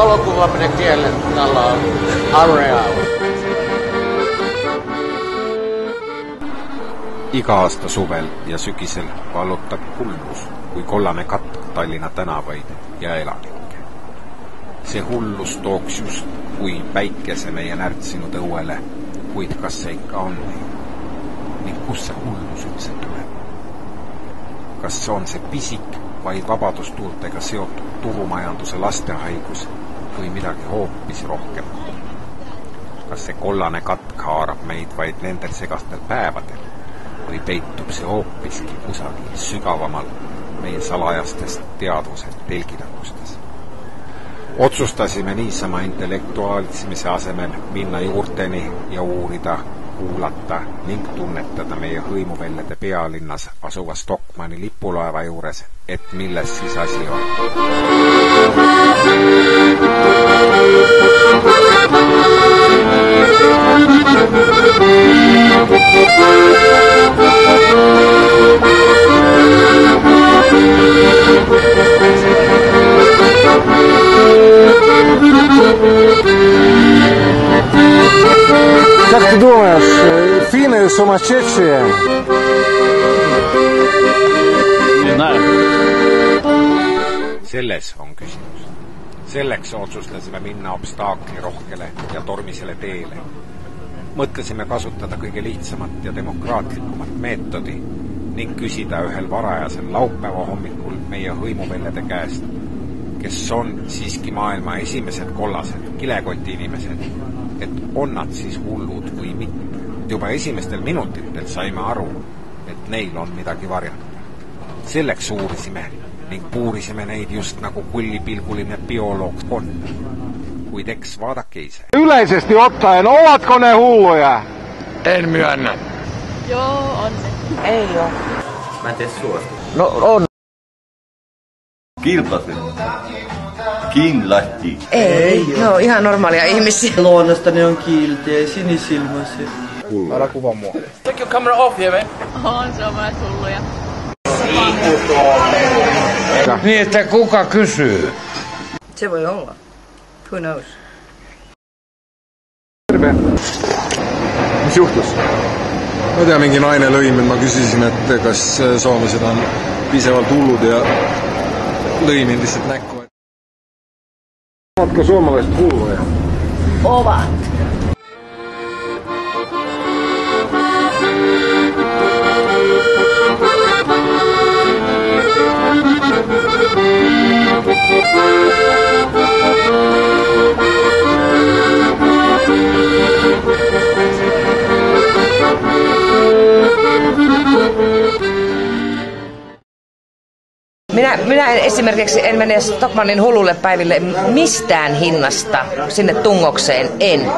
valokuvaaminen kielletty tällä arealla. Iga-aasta suvel ja sykisel vallutab hullus, kui kollane katk Tallinna tänavaid ja elanikke. See hullus tooks just kui päikese meie närtsinud õuele, kuid kas see ikka on nii? Ning kus see hullus üldse tuleb? Kas see on see pisik vaid vabadustuurtega seotud turumajanduse lastehaigus või midagi hoopis rohkem? Kas see kollane katk haarab meid vaid nendel segastel päevadel või peitub see hoopiski kusagil sügavamal meie salajastest teadvuse telgitagustes? Otsustasime niisama intellektuaalisimise asemel minna juurteni ja uurida, kuulata ning tunnetada meie hõimuväljade pealinnas asuva Stockmanni lipulaeva juures, et milles siis asi on. Как ты думаешь, финны сумасшедшие? Не знаю. Selles on küsimus. Selleks otsustasime minna obstaaklirohkele ja tormisele teele. Mõtlesime kasutada kõige lihtsamat ja demokraatlikumat meetodi ning küsida ühel varajasel laupäeva hommikul meie hõimuväljade käest, kes on siiski maailma esimesed kollased kilekoti inimesed, et on nad siis hullud või mitte. Juba esimestel minutitel saime aru, et neil on midagi varjata. Selleks uurisime ning puurisime neid just nagu kullipilguline bioloog on. Kuid eks vaadake ise. Yleisesti ottaen, ovatko ne hulluja? En myönnä. Joo, on ne. Ei oo. Mä en tee suostu. No on. Kilpasin. Kiinlasti. Ei, no ihan normaalia ihmisiä. Luonnostani on kiltiä ja sinisilmäisiä. Älä kuva mua. Take your camera off here, man. On, se on myös hulluja. Niin, että kuka kysyy? Se voi olla. Who knows? Terve. Mis juhtus? Ma tean, mingi naine lõi mind, ma küsisin, et kas soomlased on piisavalt hullud ja lõi mind lihtsalt näkku. Ovatko suomalaiset hulluja? Ovat. Minä esimerkiksi en mene Stockmannin hullulle päiville mistään hinnasta sinne tungokseen, en.